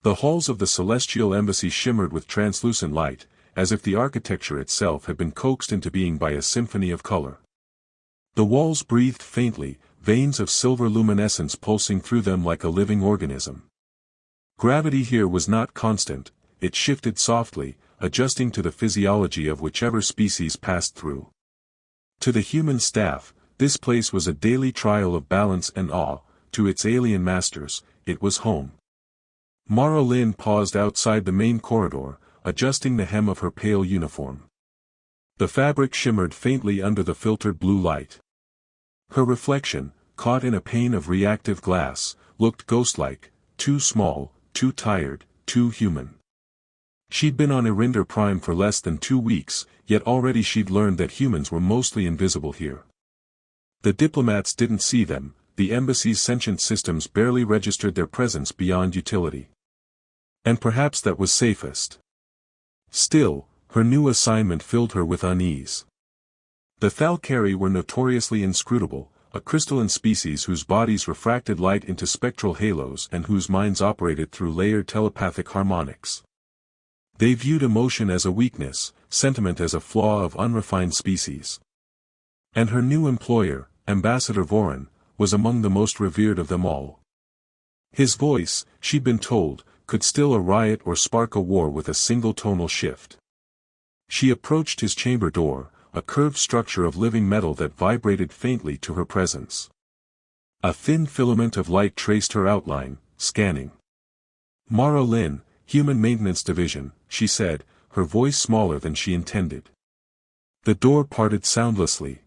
The halls of the celestial embassy shimmered with translucent light, as if the architecture itself had been coaxed into being by a symphony of color. The walls breathed faintly, veins of silver luminescence pulsing through them like a living organism. Gravity here was not constant, it shifted softly, adjusting to the physiology of whichever species passed through. To the human staff, this place was a daily trial of balance and awe. To its alien masters, it was home. Mara Lin paused outside the main corridor, adjusting the hem of her pale uniform. The fabric shimmered faintly under the filtered blue light. Her reflection, caught in a pane of reactive glass, looked ghost-like, too small, too tired, too human. She'd been on Erinder Prime for less than 2 weeks, yet already she'd learned that humans were mostly invisible here. The diplomats didn't see them, the embassy's sentient systems barely registered their presence beyond utility. And perhaps that was safest. Still, her new assignment filled her with unease. The Thalkari were notoriously inscrutable, a crystalline species whose bodies refracted light into spectral halos and whose minds operated through layered telepathic harmonics. They viewed emotion as a weakness, sentiment as a flaw of unrefined species. And her new employer, Ambassador Voran, was among the most revered of them all. His voice, she'd been told, could still a riot or spark a war with a single tonal shift. She approached his chamber door, a curved structure of living metal that vibrated faintly to her presence. A thin filament of light traced her outline, scanning. Mara Lin, Human Maintenance Division, she said, her voice smaller than she intended. The door parted soundlessly.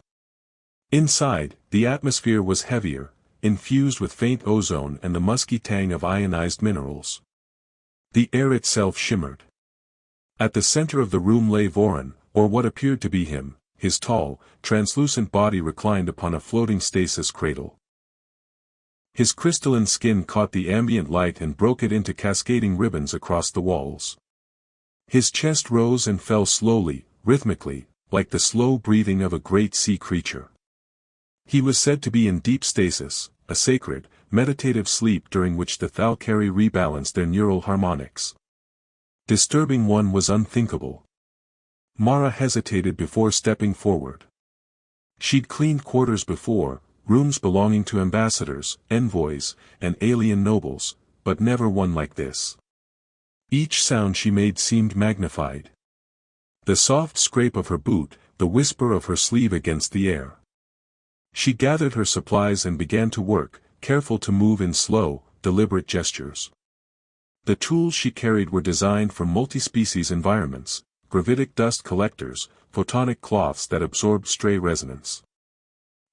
Inside, the atmosphere was heavier, infused with faint ozone and the musky tang of ionized minerals. The air itself shimmered. At the center of the room lay Voran, or what appeared to be him, his tall, translucent body reclined upon a floating stasis cradle. His crystalline skin caught the ambient light and broke it into cascading ribbons across the walls. His chest rose and fell slowly, rhythmically, like the slow breathing of a great sea creature. He was said to be in deep stasis, a sacred, meditative sleep during which the Thalkari rebalanced their neural harmonics. Disturbing one was unthinkable. Mara hesitated before stepping forward. She'd cleaned quarters before, rooms belonging to ambassadors, envoys, and alien nobles, but never one like this. Each sound she made seemed magnified. The soft scrape of her boot, the whisper of her sleeve against the air. She gathered her supplies and began to work, careful to move in slow, deliberate gestures. The tools she carried were designed for multi-species environments, gravitic dust collectors, photonic cloths that absorbed stray resonance.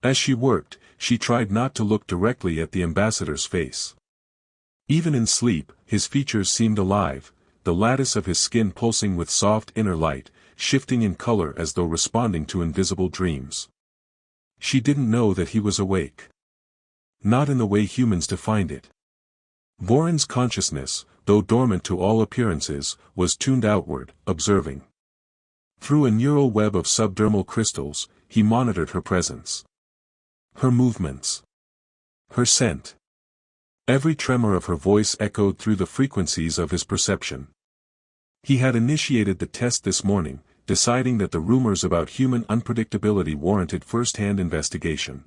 As she worked, she tried not to look directly at the ambassador's face. Even in sleep, his features seemed alive, the lattice of his skin pulsing with soft inner light, shifting in color as though responding to invisible dreams. She didn't know that he was awake. Not in the way humans defined it. Voran's consciousness, though dormant to all appearances, was tuned outward, observing. Through a neural web of subdermal crystals, he monitored her presence. Her movements. Her scent. Every tremor of her voice echoed through the frequencies of his perception. He had initiated the test this morning, deciding that the rumors about human unpredictability warranted first-hand investigation.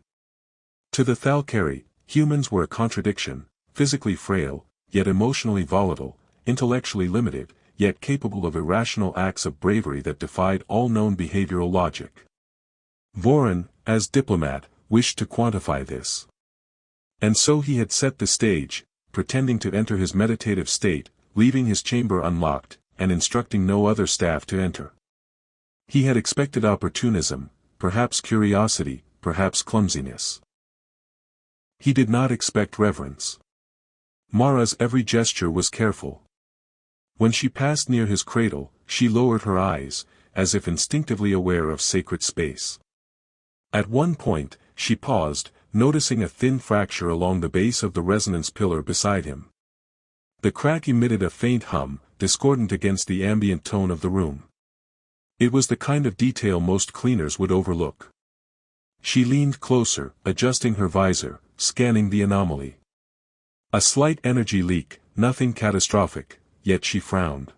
To the Thalkari, humans were a contradiction, physically frail, yet emotionally volatile, intellectually limited, yet capable of irrational acts of bravery that defied all known behavioral logic. Voran, as diplomat, wished to quantify this. And so he had set the stage, pretending to enter his meditative state, leaving his chamber unlocked, and instructing no other staff to enter. He had expected opportunism, perhaps curiosity, perhaps clumsiness. He did not expect reverence. Mara's every gesture was careful. When she passed near his cradle, she lowered her eyes, as if instinctively aware of sacred space. At one point, she paused, noticing a thin fracture along the base of the resonance pillar beside him. The crack emitted a faint hum, discordant against the ambient tone of the room. It was the kind of detail most cleaners would overlook. She leaned closer, adjusting her visor, scanning the anomaly. A slight energy leak, nothing catastrophic, yet she frowned.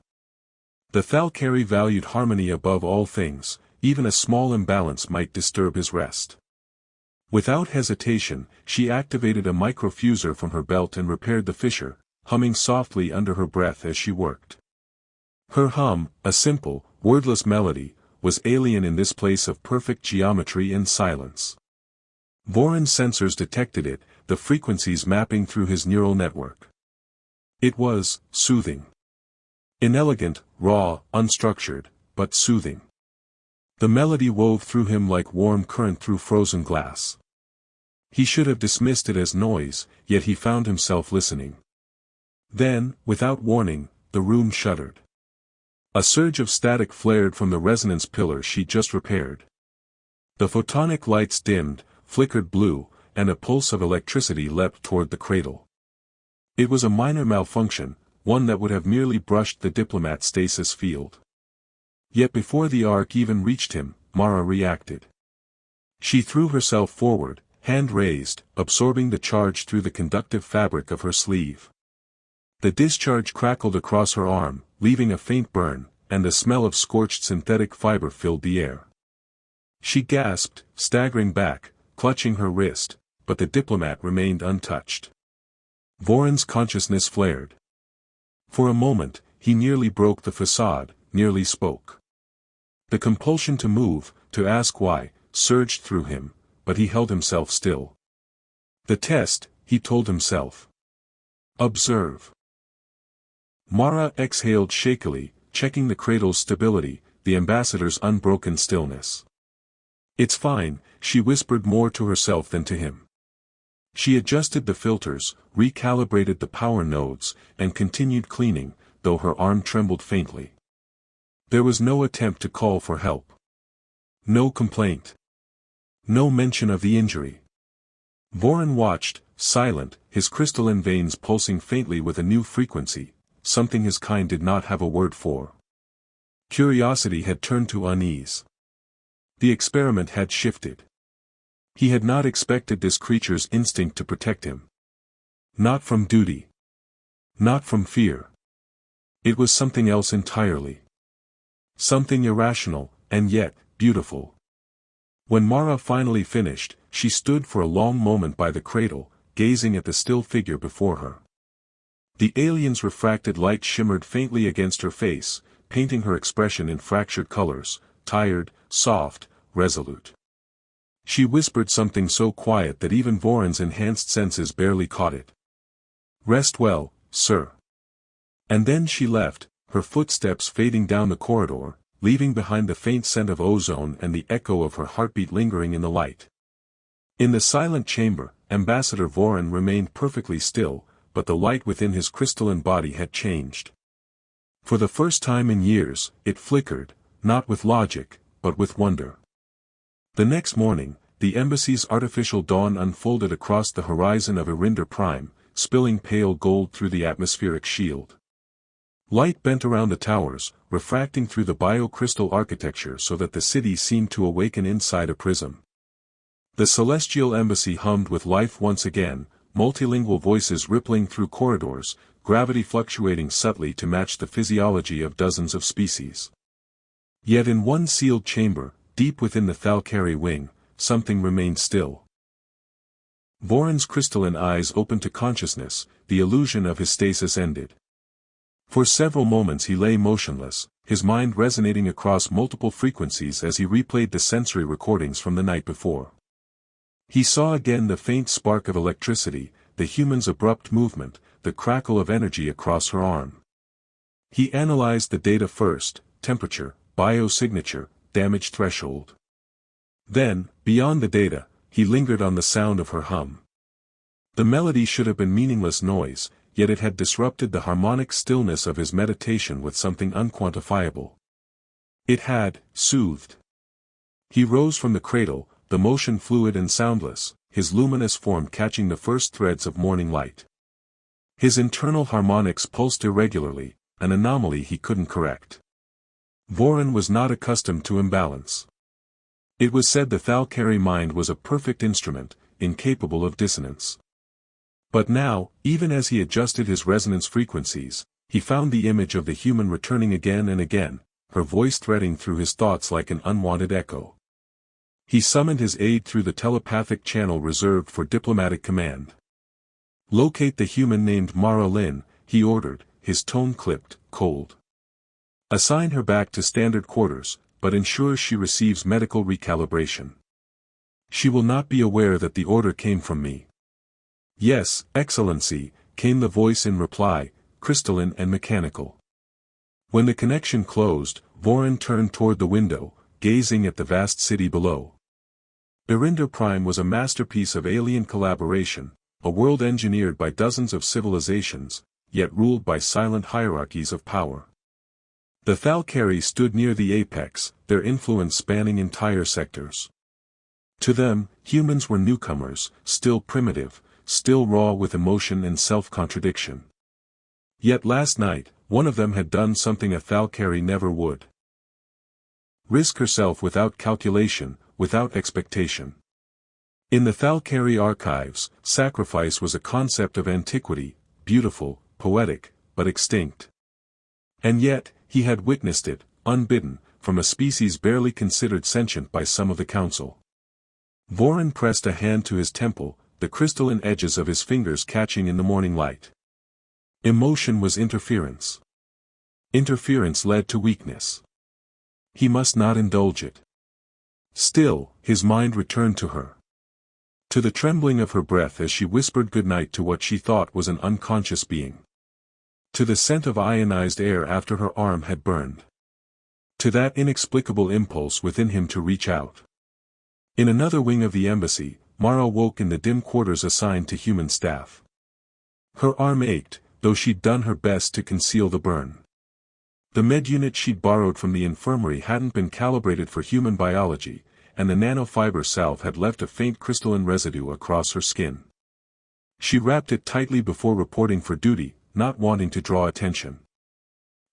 The Thalkari valued harmony above all things, even a small imbalance might disturb his rest. Without hesitation, she activated a microfuser from her belt and repaired the fissure, humming softly under her breath as she worked. Her hum, a simple, wordless melody, was alien in this place of perfect geometry and silence. Voron's sensors detected it, the frequencies mapping through his neural network. It was soothing. Inelegant, raw, unstructured, but soothing. The melody wove through him like warm current through frozen glass. He should have dismissed it as noise, yet he found himself listening. Then, without warning, the room shuddered. A surge of static flared from the resonance pillar she'd just repaired. The photonic lights dimmed, flickered blue, and a pulse of electricity leapt toward the cradle. It was a minor malfunction, one that would have merely brushed the Diplomat stasis field. Yet before the arc even reached him, Mara reacted. She threw herself forward, hand raised, absorbing the charge through the conductive fabric of her sleeve. The discharge crackled across her arm, leaving a faint burn, and the smell of scorched synthetic fiber filled the air. She gasped, staggering back, clutching her wrist, but the Diplomat remained untouched. Voron's consciousness flared. For a moment, he nearly broke the facade, nearly spoke. The compulsion to move, to ask why, surged through him, but he held himself still. The test, he told himself. Observe. Mara exhaled shakily, checking the cradle's stability, the ambassador's unbroken stillness. It's fine, she whispered more to herself than to him. She adjusted the filters, recalibrated the power nodes, and continued cleaning, though her arm trembled faintly. There was no attempt to call for help. No complaint. No mention of the injury. Voron watched, silent, his crystalline veins pulsing faintly with a new frequency, something his kind did not have a word for. Curiosity had turned to unease. The experiment had shifted. He had not expected this creature's instinct to protect him. Not from duty. Not from fear. It was something else entirely. Something irrational, and yet, beautiful. When Mara finally finished, she stood for a long moment by the cradle, gazing at the still figure before her. The alien's refracted light shimmered faintly against her face, painting her expression in fractured colors, tired, soft, resolute. She whispered something so quiet that even Voron's enhanced senses barely caught it. Rest well, sir. And then she left, her footsteps fading down the corridor, leaving behind the faint scent of ozone and the echo of her heartbeat lingering in the light. In the silent chamber, Ambassador Voron remained perfectly still, but the light within his crystalline body had changed. For the first time in years, it flickered, not with logic, but with wonder. The next morning, the embassy's artificial dawn unfolded across the horizon of Erinder Prime, spilling pale gold through the atmospheric shield. Light bent around the towers, refracting through the biocrystal architecture so that the city seemed to awaken inside a prism. The celestial embassy hummed with life once again, multilingual voices rippling through corridors, gravity fluctuating subtly to match the physiology of dozens of species. Yet in one sealed chamber, deep within the Thalkari wing, something remained still. Voron's crystalline eyes opened to consciousness, the illusion of his stasis ended. For several moments he lay motionless, his mind resonating across multiple frequencies as he replayed the sensory recordings from the night before. He saw again the faint spark of electricity, the human's abrupt movement, the crackle of energy across her arm. He analyzed the data first: temperature, biosignature, damage threshold. Then, beyond the data, he lingered on the sound of her hum. The melody should have been meaningless noise, yet it had disrupted the harmonic stillness of his meditation with something unquantifiable. It had soothed. He rose from the cradle, the motion fluid and soundless, his luminous form catching the first threads of morning light. His internal harmonics pulsed irregularly, an anomaly he couldn't correct. Voron was not accustomed to imbalance. It was said the Thalkari mind was a perfect instrument, incapable of dissonance. But now, even as he adjusted his resonance frequencies, he found the image of the human returning again and again, her voice threading through his thoughts like an unwanted echo. He summoned his aide through the telepathic channel reserved for diplomatic command. "Locate the human named Mara Lin," he ordered, his tone clipped, cold. "Assign her back to standard quarters, but ensure she receives medical recalibration. She will not be aware that the order came from me." "Yes, Excellency," came the voice in reply, crystalline and mechanical. When the connection closed, Voran turned toward the window, gazing at the vast city below. Berinder Prime was a masterpiece of alien collaboration, a world engineered by dozens of civilizations, yet ruled by silent hierarchies of power. The Thalkari stood near the apex, their influence spanning entire sectors. To them, humans were newcomers, still primitive, still raw with emotion and self-contradiction. Yet last night, one of them had done something a Thalkari never would. Risk herself without calculation, without expectation. In the Thalkari archives, sacrifice was a concept of antiquity, beautiful, poetic, but extinct. And yet, he had witnessed it, unbidden, from a species barely considered sentient by some of the council. Voran pressed a hand to his temple, the crystalline edges of his fingers catching in the morning light. Emotion was interference. Interference led to weakness. He must not indulge it. Still, his mind returned to her. To the trembling of her breath as she whispered goodnight to what she thought was an unconscious being. To the scent of ionized air after her arm had burned. To that inexplicable impulse within him to reach out. In another wing of the embassy, Mara woke in the dim quarters assigned to human staff. Her arm ached, though she'd done her best to conceal the burn. The med unit she'd borrowed from the infirmary hadn't been calibrated for human biology, and the nanofiber salve had left a faint crystalline residue across her skin. She wrapped it tightly before reporting for duty, not wanting to draw attention.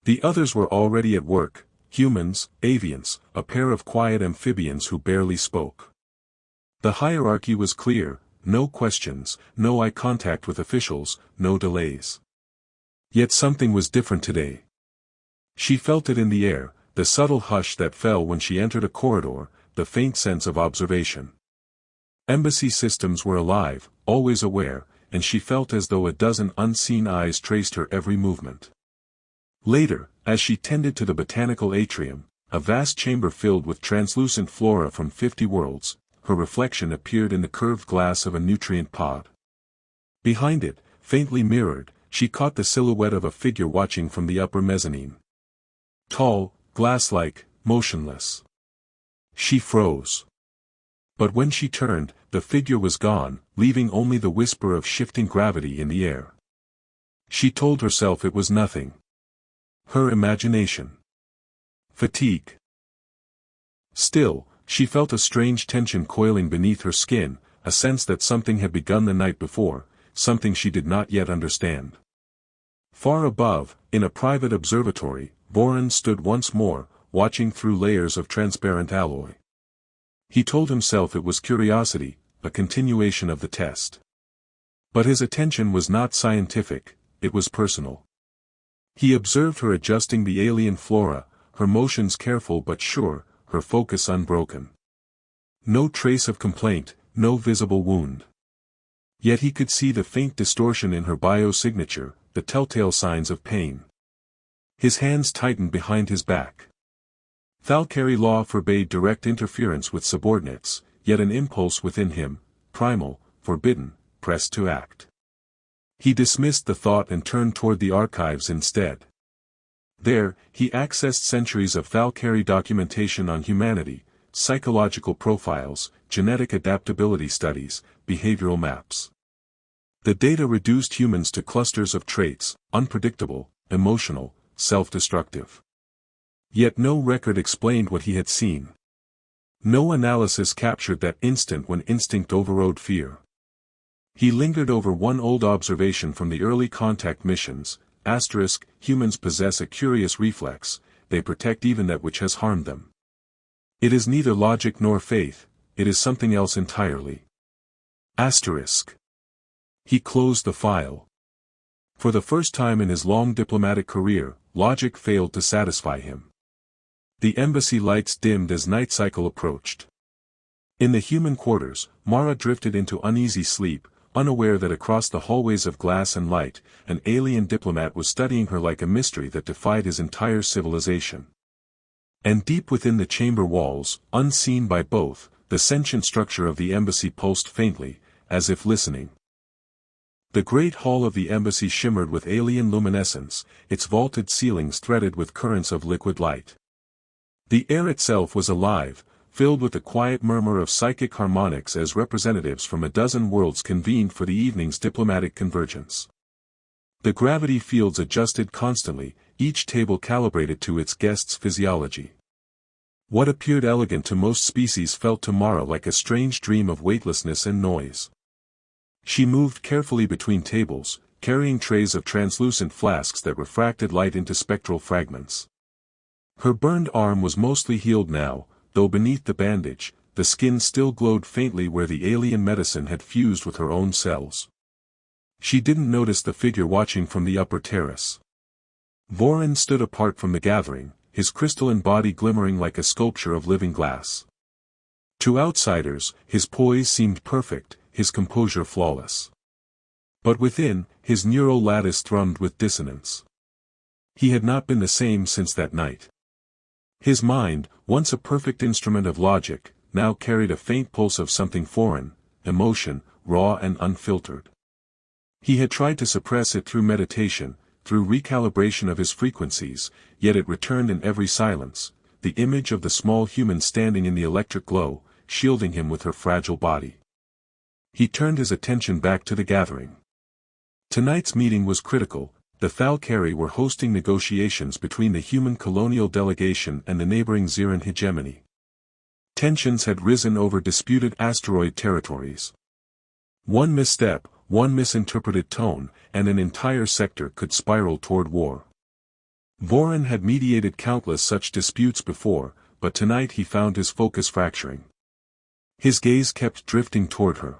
The others were already at work, humans, avians, a pair of quiet amphibians who barely spoke. The hierarchy was clear, no questions, no eye contact with officials, no delays. Yet something was different today. She felt it in the air, the subtle hush that fell when she entered a corridor, the faint sense of observation. Embassy systems were alive, always aware, and she felt as though a dozen unseen eyes traced her every movement. Later, as she tended to the botanical atrium, a vast chamber filled with translucent flora from 50 worlds, her reflection appeared in the curved glass of a nutrient pod. Behind it, faintly mirrored, she caught the silhouette of a figure watching from the upper mezzanine. Tall, glass-like, motionless. She froze. But when she turned, the figure was gone, leaving only the whisper of shifting gravity in the air. She told herself it was nothing. Her imagination. Fatigue. Still, she felt a strange tension coiling beneath her skin, a sense that something had begun the night before, something she did not yet understand. Far above, in a private observatory, Voran stood once more, watching through layers of transparent alloy. He told himself it was curiosity, a continuation of the test. But his attention was not scientific, it was personal. He observed her adjusting the alien flora, her motions careful but sure, her focus unbroken. No trace of complaint, no visible wound. Yet he could see the faint distortion in her biosignature, the telltale signs of pain. His hands tightened behind his back. Thalkari law forbade direct interference with subordinates, yet an impulse within him, primal, forbidden, pressed to act. He dismissed the thought and turned toward the archives instead. There, he accessed centuries of Thalkari documentation on humanity, psychological profiles, genetic adaptability studies, behavioral maps. The data reduced humans to clusters of traits, unpredictable, emotional, self-destructive. Yet no record explained what he had seen. No analysis captured that instant when instinct overrode fear. He lingered over one old observation from the early contact missions, humans possess a curious reflex, they protect even that which has harmed them. It is neither logic nor faith, it is something else entirely. He closed the file. For the first time in his long diplomatic career, logic failed to satisfy him. The embassy lights dimmed as night cycle approached. In the human quarters, Mara drifted into uneasy sleep, unaware that across the hallways of glass and light, an alien diplomat was studying her like a mystery that defied his entire civilization. And deep within the chamber walls, unseen by both, the sentient structure of the embassy pulsed faintly, as if listening. The great hall of the embassy shimmered with alien luminescence, its vaulted ceilings threaded with currents of liquid light. The air itself was alive, filled with the quiet murmur of psychic harmonics as representatives from a dozen worlds convened for the evening's diplomatic convergence. The gravity fields adjusted constantly, each table calibrated to its guest's physiology. What appeared elegant to most species felt to Mara like a strange dream of weightlessness and noise. She moved carefully between tables, carrying trays of translucent flasks that refracted light into spectral fragments. Her burned arm was mostly healed now, though beneath the bandage, the skin still glowed faintly where the alien medicine had fused with her own cells. She didn't notice the figure watching from the upper terrace. Voran stood apart from the gathering, his crystalline body glimmering like a sculpture of living glass. To outsiders, his poise seemed perfect, his composure flawless. But within, his neural lattice thrummed with dissonance. He had not been the same since that night. His mind, once a perfect instrument of logic, now carried a faint pulse of something foreign, emotion, raw and unfiltered. He had tried to suppress it through meditation, through recalibration of his frequencies, yet it returned in every silence, the image of the small human standing in the electric glow, shielding him with her fragile body. He turned his attention back to the gathering. Tonight's meeting was critical. The Thalkari were hosting negotiations between the human colonial delegation and the neighboring Ziran hegemony. Tensions had risen over disputed asteroid territories. One misstep, one misinterpreted tone, and an entire sector could spiral toward war. Voran had mediated countless such disputes before, but tonight he found his focus fracturing. His gaze kept drifting toward her.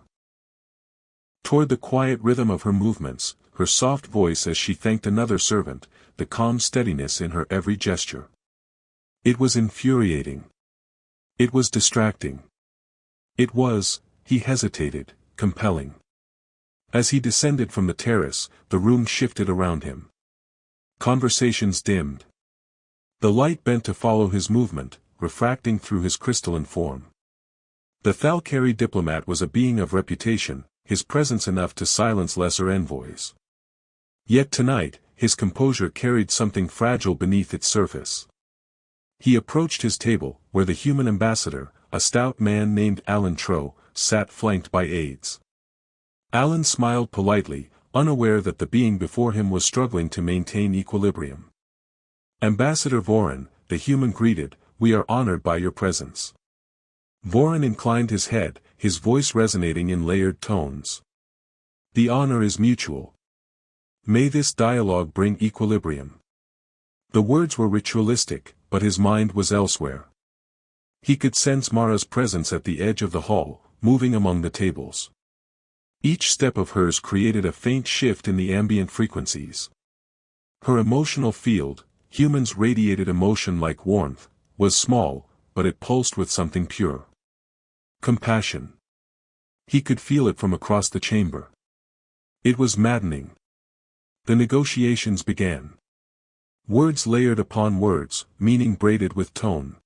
Toward the quiet rhythm of her movements, her soft voice as she thanked another servant, the calm steadiness in her every gesture. It was infuriating. It was distracting. It was, he hesitated, compelling. As he descended from the terrace, the room shifted around him. Conversations dimmed. The light bent to follow his movement, refracting through his crystalline form. The Thalkari diplomat was a being of reputation, his presence enough to silence lesser envoys. Yet tonight, his composure carried something fragile beneath its surface. He approached his table, where the human ambassador, a stout man named Alan Tro, sat flanked by aides. Alan smiled politely, unaware that the being before him was struggling to maintain equilibrium. Ambassador Voran, the human greeted, "We are honored by your presence." Voran inclined his head, his voice resonating in layered tones. "The honor is mutual. May this dialogue bring equilibrium." The words were ritualistic, but his mind was elsewhere. He could sense Mara's presence at the edge of the hall, moving among the tables. Each step of hers created a faint shift in the ambient frequencies. Her emotional field, humans radiated emotion like warmth, was small, but it pulsed with something pure. Compassion. He could feel it from across the chamber. It was maddening. The negotiations began. Words layered upon words, meaning braided with tone.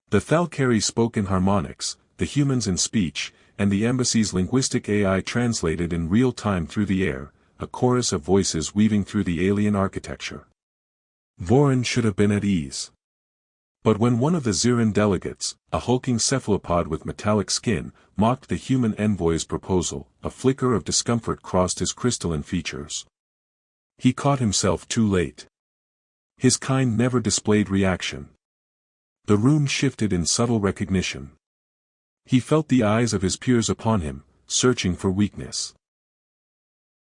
The Thalkari spoke in harmonics, the humans in speech, and the embassy's linguistic AI translated in real time through the air, a chorus of voices weaving through the alien architecture. Voran should have been at ease. But when one of the Ziran delegates, a hulking cephalopod with metallic skin, mocked the human envoy's proposal, a flicker of discomfort crossed his crystalline features. He caught himself too late. His kind never displayed reaction. The room shifted in subtle recognition. He felt the eyes of his peers upon him, searching for weakness.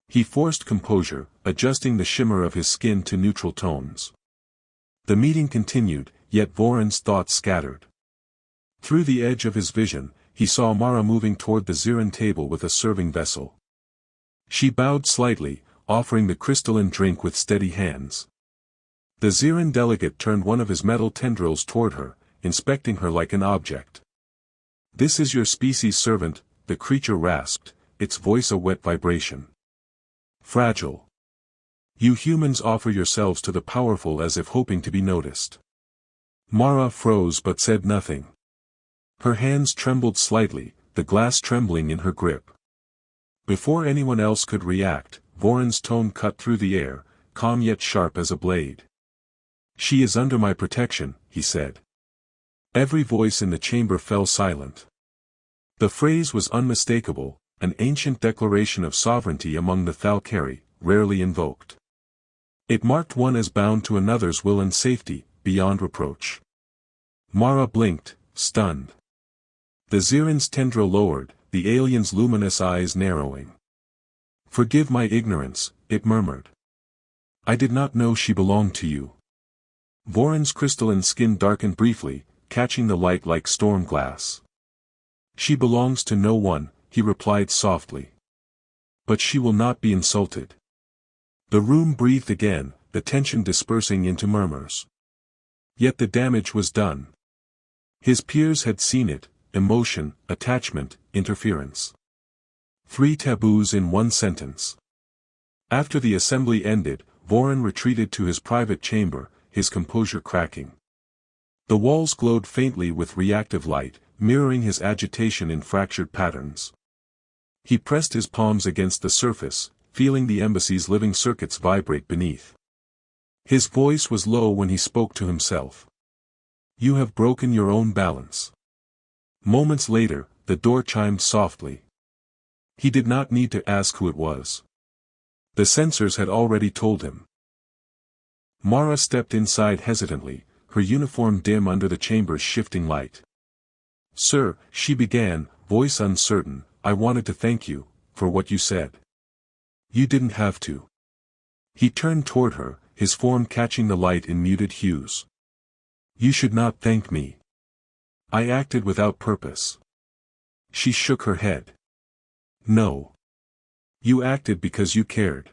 He forced composure, adjusting the shimmer of his skin to neutral tones. The meeting continued, yet Voran's thoughts scattered. Through the edge of his vision, he saw Mara moving toward the Ziran table with a serving vessel. She bowed slightly, offering the crystalline drink with steady hands. The Xiran delegate turned one of his metal tendrils toward her, inspecting her like an object. "This is your species servant," the creature rasped, its voice a wet vibration. "Fragile. You humans offer yourselves to the powerful as if hoping to be noticed." Mara froze but said nothing. Her hands trembled slightly, the glass trembling in her grip. Before anyone else could react, Voron's tone cut through the air, calm yet sharp as a blade. "She is under my protection," he said. Every voice in the chamber fell silent. The phrase was unmistakable, an ancient declaration of sovereignty among the Thalkari, rarely invoked. It marked one as bound to another's will and safety, beyond reproach. Mara blinked, stunned. The Xiran's tendril lowered, the alien's luminous eyes narrowing. "Forgive my ignorance," it murmured. "I did not know she belonged to you." Voron's crystalline skin darkened briefly, catching the light like storm glass. "She belongs to no one," he replied softly. "But she will not be insulted." The room breathed again, the tension dispersing into murmurs. Yet the damage was done. His peers had seen it: emotion, attachment, interference. 3 taboos in one sentence. After the assembly ended, Voron retreated to his private chamber, his composure cracking. The walls glowed faintly with reactive light, mirroring his agitation in fractured patterns. He pressed his palms against the surface, feeling the embassy's living circuits vibrate beneath. His voice was low when he spoke to himself. "You have broken your own balance." Moments later, the door chimed softly. He did not need to ask who it was. The sensors had already told him. Mara stepped inside hesitantly, her uniform dim under the chamber's shifting light. "Sir," she began, voice uncertain, "I wanted to thank you, for what you said." "You didn't have to." He turned toward her, his form catching the light in muted hues. "You should not thank me. I acted without purpose." She shook her head. "No. You acted because you cared."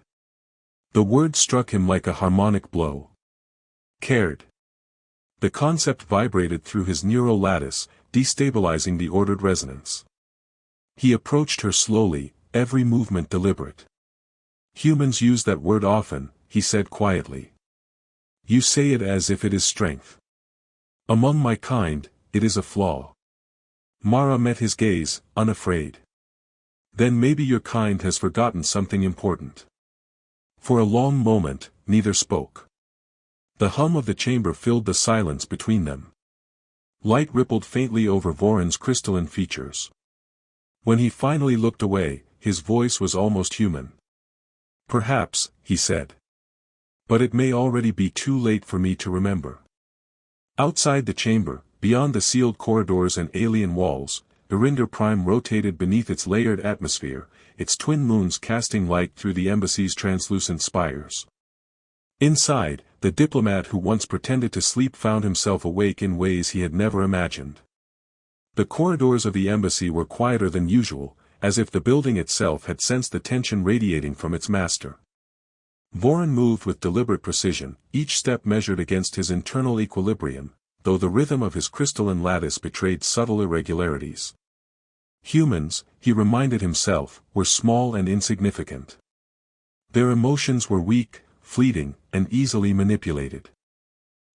The word struck him like a harmonic blow. Cared. The concept vibrated through his neural lattice, destabilizing the ordered resonance. He approached her slowly, every movement deliberate. "Humans use that word often," he said quietly. "You say it as if it is strength. Among my kind, it is a flaw." Mara met his gaze, unafraid. "Then maybe your kind has forgotten something important." For a long moment, neither spoke. The hum of the chamber filled the silence between them. Light rippled faintly over Voron's crystalline features. When he finally looked away, his voice was almost human. "Perhaps," he said. "But it may already be too late for me to remember." Outside the chamber, beyond the sealed corridors and alien walls, Irinder Prime rotated beneath its layered atmosphere, its twin moons casting light through the embassy's translucent spires. Inside, the diplomat who once pretended to sleep found himself awake in ways he had never imagined. The corridors of the embassy were quieter than usual, as if the building itself had sensed the tension radiating from its master. Voron moved with deliberate precision, each step measured against his internal equilibrium, though the rhythm of his crystalline lattice betrayed subtle irregularities. Humans, he reminded himself, were small and insignificant. Their emotions were weak, fleeting, and easily manipulated.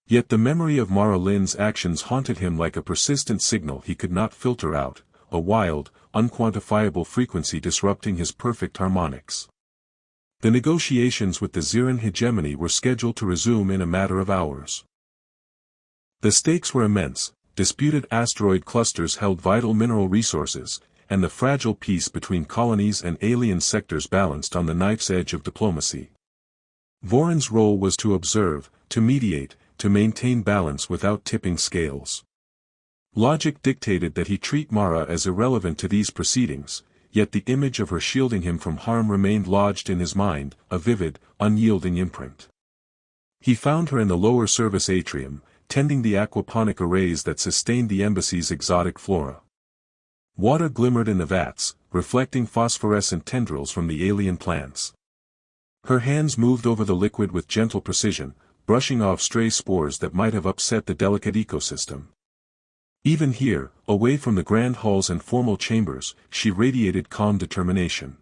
Yet the memory of Mara Lin's actions haunted him like a persistent signal he could not filter out, a wild, unquantifiable frequency disrupting his perfect harmonics. The negotiations with the Xiran hegemony were scheduled to resume in a matter of hours. The stakes were immense: disputed asteroid clusters held vital mineral resources, and the fragile peace between colonies and alien sectors balanced on the knife's edge of diplomacy. Voron's role was to observe, to mediate, to maintain balance without tipping scales. Logic dictated that he treat Mara as irrelevant to these proceedings, yet the image of her shielding him from harm remained lodged in his mind, a vivid, unyielding imprint. He found her in the lower service atrium, tending the aquaponic arrays that sustained the embassy's exotic flora. Water glimmered in the vats, reflecting phosphorescent tendrils from the alien plants. Her hands moved over the liquid with gentle precision, brushing off stray spores that might have upset the delicate ecosystem. Even here, away from the grand halls and formal chambers, she radiated calm determination.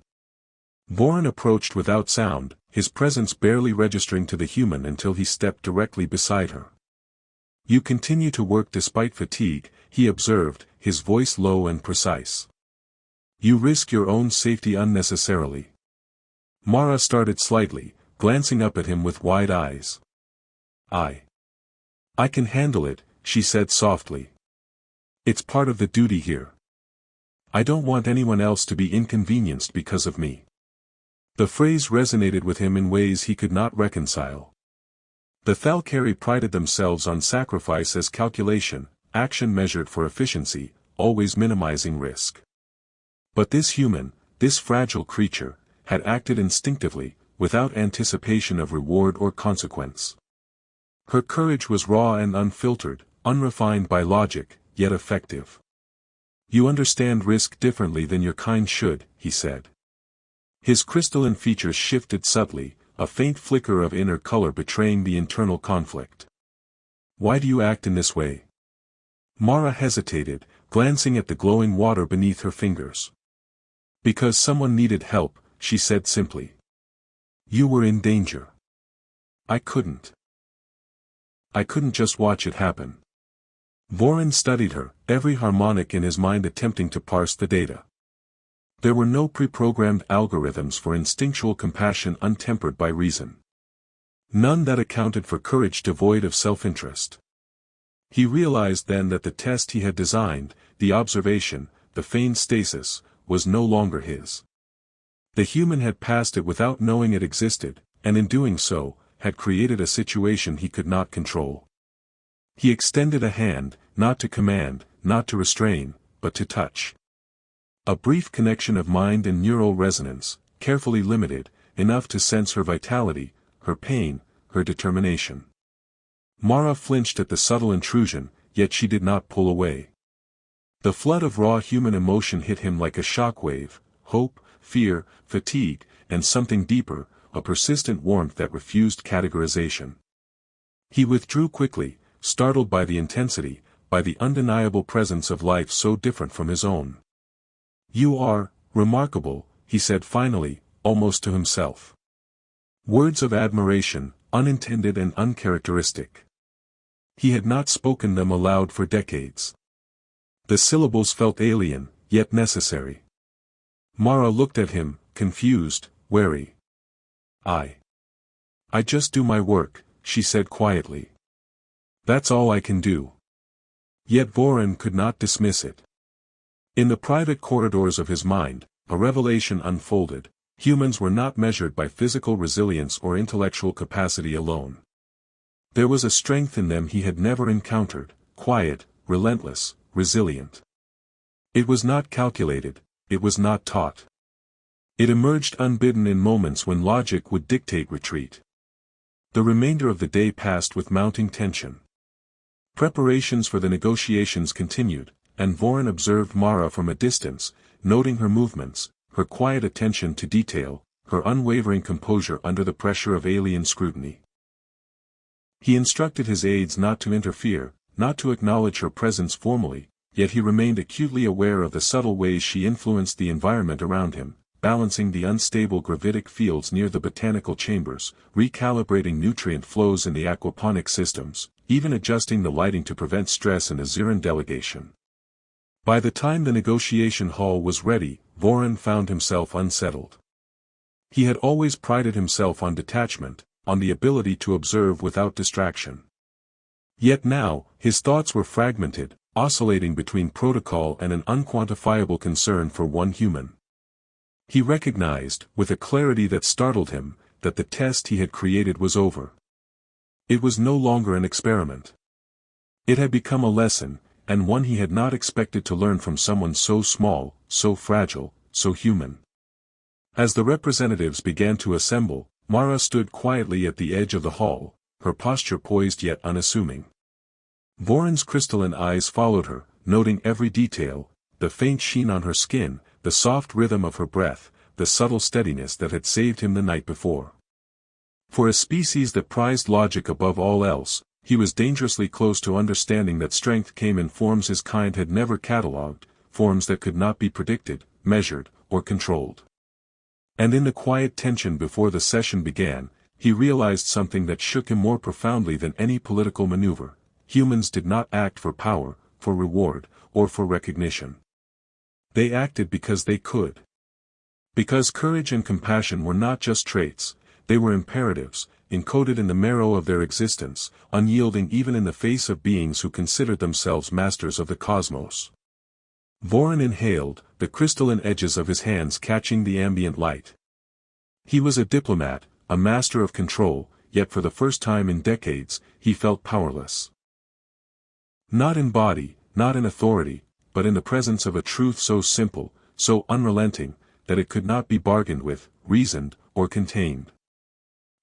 Voran approached without sound, his presence barely registering to the human until he stepped directly beside her. "You continue to work despite fatigue," he observed, his voice low and precise. "You risk your own safety unnecessarily." Mara started slightly, glancing up at him with wide eyes. I can handle it," she said softly. "It's part of the duty here. I don't want anyone else to be inconvenienced because of me." The phrase resonated with him in ways he could not reconcile. The Thalkari prided themselves on sacrifice as calculation, action measured for efficiency, always minimizing risk. But this human, this fragile creature, had acted instinctively, without anticipation of reward or consequence. Her courage was raw and unfiltered, unrefined by logic, yet effective. "You understand risk differently than your kind should," he said. His crystalline features shifted subtly, a faint flicker of inner color betraying the internal conflict. "Why do you act in this way?" Mara hesitated, glancing at the glowing water beneath her fingers. "Because someone needed help," she said simply. "You were in danger. I couldn't just watch it happen." Voran studied her, every harmonic in his mind attempting to parse the data. There were no pre-programmed algorithms for instinctual compassion untempered by reason. None that accounted for courage devoid of self-interest. He realized then that the test he had designed, the observation, the feigned stasis, was no longer his. The human had passed it without knowing it existed, and in doing so, had created a situation he could not control. He extended a hand, not to command, not to restrain, but to touch. A brief connection of mind and neural resonance, carefully limited, enough to sense her vitality, her pain, her determination. Mara flinched at the subtle intrusion, yet she did not pull away. The flood of raw human emotion hit him like a shock wave, hope, fear, fatigue, and something deeper, a persistent warmth that refused categorization. He withdrew quickly, startled by the intensity, by the undeniable presence of life so different from his own. "You are remarkable," he said finally, almost to himself. Words of admiration, unintended and uncharacteristic. He had not spoken them aloud for decades. The syllables felt alien, yet necessary. Mara looked at him, confused, wary. I just do my work," she said quietly. "That's all I can do." Yet Voran could not dismiss it. In the private corridors of his mind, a revelation unfolded. Humans were not measured by physical resilience or intellectual capacity alone. There was a strength in them he had never encountered, quiet, relentless, resilient. It was not calculated, it was not taught. It emerged unbidden in moments when logic would dictate retreat. The remainder of the day passed with mounting tension. Preparations for the negotiations continued, and Voran observed Mara from a distance, noting her movements, her quiet attention to detail, her unwavering composure under the pressure of alien scrutiny. He instructed his aides not to interfere, not to acknowledge her presence formally, yet he remained acutely aware of the subtle ways she influenced the environment around him, balancing the unstable gravitic fields near the botanical chambers, recalibrating nutrient flows in the aquaponic systems, even adjusting the lighting to prevent stress in the Ziran delegation. By the time the negotiation hall was ready, Voran found himself unsettled. He had always prided himself on detachment, on the ability to observe without distraction. Yet now, his thoughts were fragmented, oscillating between protocol and an unquantifiable concern for one human. He recognized, with a clarity that startled him, that the test he had created was over. It was no longer an experiment. It had become a lesson, and one he had not expected to learn from someone so small, so fragile, so human. As the representatives began to assemble, Mara stood quietly at the edge of the hall, her posture poised yet unassuming. Voran's crystalline eyes followed her, noting every detail, the faint sheen on her skin, the soft rhythm of her breath, the subtle steadiness that had saved him the night before. For a species that prized logic above all else, he was dangerously close to understanding that strength came in forms his kind had never catalogued, forms that could not be predicted, measured, or controlled. And in the quiet tension before the session began, he realized something that shook him more profoundly than any political maneuver. Humans did not act for power, for reward, or for recognition. They acted because they could. Because courage and compassion were not just traits, they were imperatives, encoded in the marrow of their existence, unyielding even in the face of beings who considered themselves masters of the cosmos. Voran inhaled, the crystalline edges of his hands catching the ambient light. He was a diplomat, a master of control, yet for the first time in decades, he felt powerless. Not in body, not in authority, but in the presence of a truth so simple, so unrelenting, that it could not be bargained with, reasoned, or contained.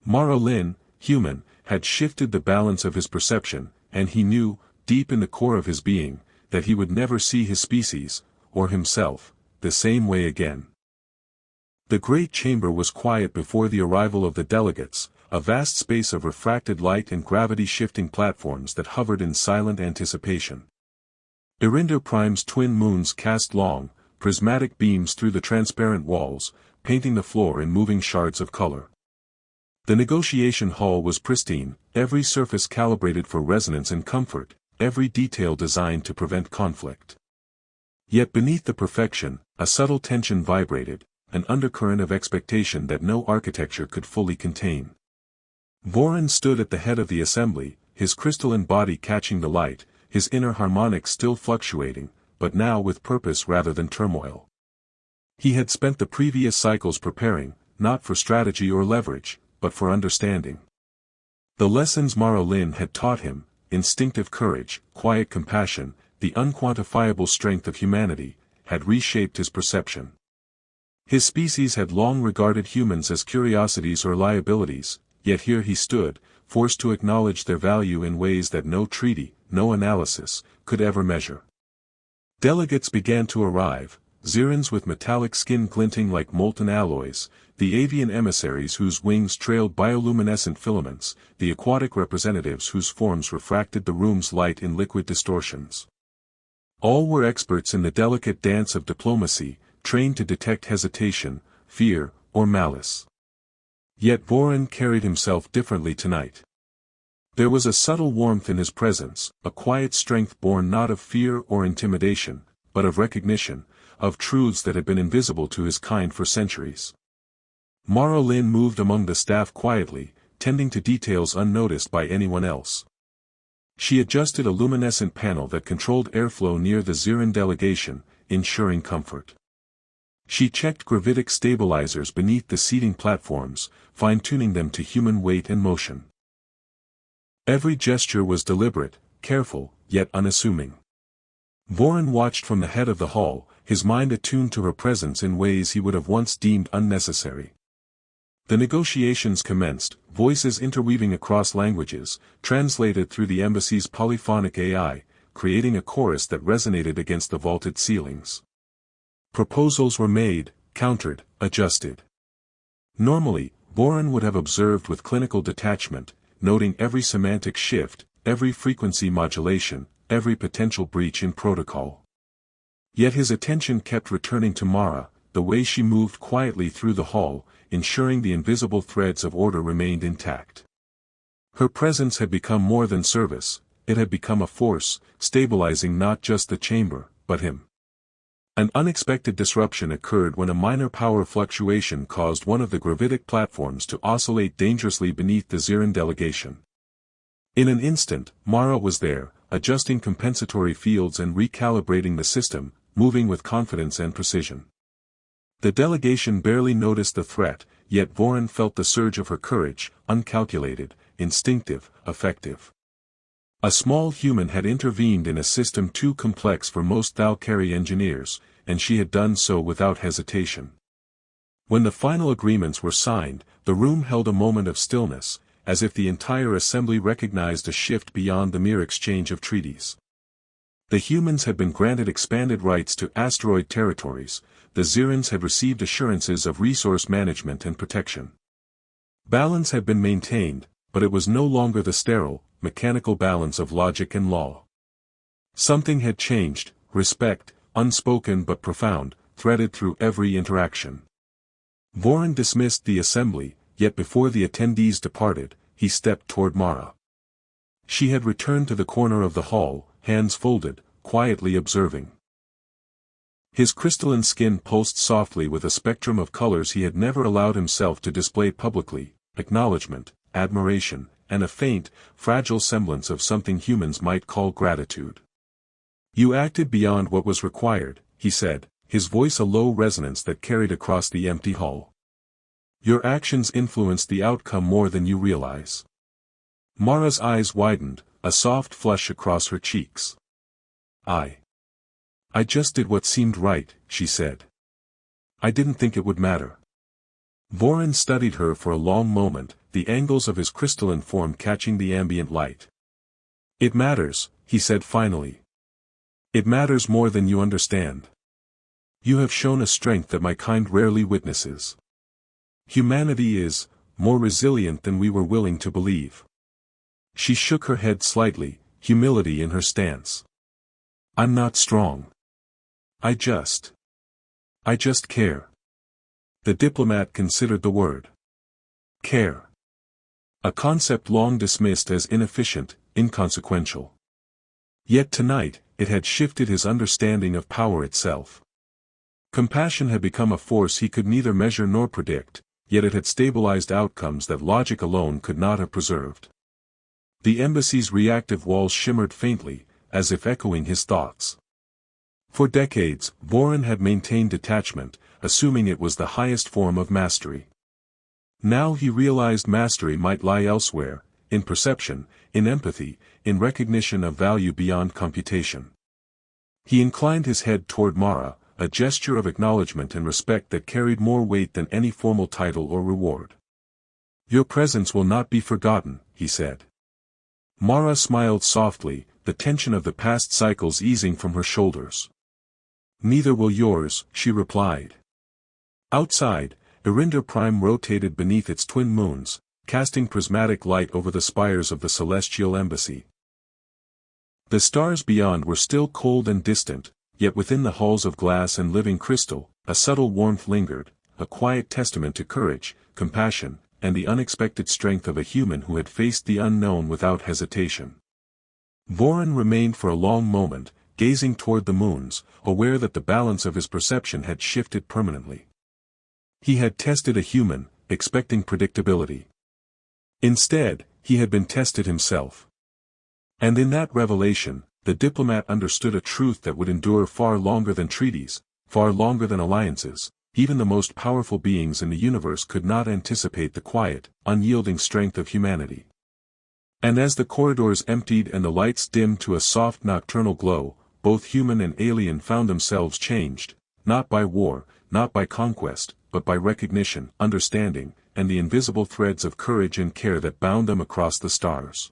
Mara Lin, human, had shifted the balance of his perception, and he knew, deep in the core of his being, that he would never see his species, or himself, the same way again. The great chamber was quiet before the arrival of the delegates, a vast space of refracted light and gravity-shifting platforms that hovered in silent anticipation. Irinder Prime's twin moons cast long, prismatic beams through the transparent walls, painting the floor in moving shards of color. The negotiation hall was pristine, every surface calibrated for resonance and comfort, every detail designed to prevent conflict. Yet beneath the perfection, a subtle tension vibrated, an undercurrent of expectation that no architecture could fully contain. Voran stood at the head of the assembly, his crystalline body catching the light, his inner harmonics still fluctuating, but now with purpose rather than turmoil. He had spent the previous cycles preparing, not for strategy or leverage, but for understanding. The lessons Mara Lin had taught him, instinctive courage, quiet compassion, the unquantifiable strength of humanity, had reshaped his perception. His species had long regarded humans as curiosities or liabilities, yet here he stood, forced to acknowledge their value in ways that no treaty, no analysis, could ever measure. Delegates began to arrive, Zirans with metallic skin glinting like molten alloys, the avian emissaries whose wings trailed bioluminescent filaments, the aquatic representatives whose forms refracted the room's light in liquid distortions. All were experts in the delicate dance of diplomacy, trained to detect hesitation, fear, or malice. Yet Voran carried himself differently tonight. There was a subtle warmth in his presence, a quiet strength born not of fear or intimidation, but of recognition, of truths that had been invisible to his kind for centuries. Mara Lin moved among the staff quietly, tending to details unnoticed by anyone else. She adjusted a luminescent panel that controlled airflow near the Ziran delegation, ensuring comfort. She checked gravitic stabilizers beneath the seating platforms, fine-tuning them to human weight and motion. Every gesture was deliberate, careful, yet unassuming. Voran watched from the head of the hall, his mind attuned to her presence in ways he would have once deemed unnecessary. The negotiations commenced, voices interweaving across languages, translated through the embassy's polyphonic AI, creating a chorus that resonated against the vaulted ceilings. Proposals were made, countered, adjusted. Normally, Voran would have observed with clinical detachment, noting every semantic shift, every frequency modulation, every potential breach in protocol. Yet his attention kept returning to Mara, the way she moved quietly through the hall, ensuring the invisible threads of order remained intact. Her presence had become more than service, it had become a force, stabilizing not just the chamber, but him. An unexpected disruption occurred when a minor power fluctuation caused one of the gravitic platforms to oscillate dangerously beneath the Ziran delegation. In an instant, Mara was there, adjusting compensatory fields and recalibrating the system, moving with confidence and precision. The delegation barely noticed the threat, yet Voran felt the surge of her courage, uncalculated, instinctive, effective. A small human had intervened in a system too complex for most Valkyrie engineers, and she had done so without hesitation. When the final agreements were signed, the room held a moment of stillness, as if the entire assembly recognized a shift beyond the mere exchange of treaties. The humans had been granted expanded rights to asteroid territories, the Xerans had received assurances of resource management and protection. Balance had been maintained, but it was no longer the sterile, mechanical balance of logic and law. Something had changed, respect, unspoken but profound, threaded through every interaction. Voran dismissed the assembly, yet before the attendees departed, he stepped toward Mara. She had returned to the corner of the hall, hands folded, quietly observing. His crystalline skin pulsed softly with a spectrum of colors he had never allowed himself to display publicly: acknowledgement, admiration, and a faint, fragile semblance of something humans might call gratitude. "You acted beyond what was required," he said, his voice a low resonance that carried across the empty hall. "Your actions influenced the outcome more than you realize." Mara's eyes widened, a soft flush across her cheeks. I just did what seemed right," she said. "I didn't think it would matter." Voran studied her for a long moment, the angles of his crystalline form catching the ambient light. "It matters," he said finally. "It matters more than you understand. You have shown a strength that my kind rarely witnesses. Humanity is more resilient than we were willing to believe." She shook her head slightly, humility in her stance. "I'm not strong. I just care." The diplomat considered the word care. A concept long dismissed as inefficient, inconsequential. Yet tonight, it had shifted his understanding of power itself. Compassion had become a force he could neither measure nor predict, yet it had stabilized outcomes that logic alone could not have preserved. The embassy's reactive walls shimmered faintly, as if echoing his thoughts. For decades, Voran had maintained detachment, assuming it was the highest form of mastery. Now he realized mastery might lie elsewhere, in perception, in empathy, in recognition of value beyond computation. He inclined his head toward Mara, a gesture of acknowledgement and respect that carried more weight than any formal title or reward. "Your presence will not be forgotten," he said. Mara smiled softly, the tension of the past cycles easing from her shoulders. "Neither will yours," she replied. Outside, Irinder Prime rotated beneath its twin moons, casting prismatic light over the spires of the celestial embassy. The stars beyond were still cold and distant, yet within the halls of glass and living crystal, a subtle warmth lingered, a quiet testament to courage, compassion, and the unexpected strength of a human who had faced the unknown without hesitation. Voran remained for a long moment, gazing toward the moons, aware that the balance of his perception had shifted permanently. He had tested a human, expecting predictability. Instead, he had been tested himself. And in that revelation, the diplomat understood a truth that would endure far longer than treaties, far longer than alliances. Even the most powerful beings in the universe could not anticipate the quiet, unyielding strength of humanity. And as the corridors emptied and the lights dimmed to a soft nocturnal glow, both human and alien found themselves changed, not by war, not by conquest, but by recognition, understanding, and the invisible threads of courage and care that bound them across the stars.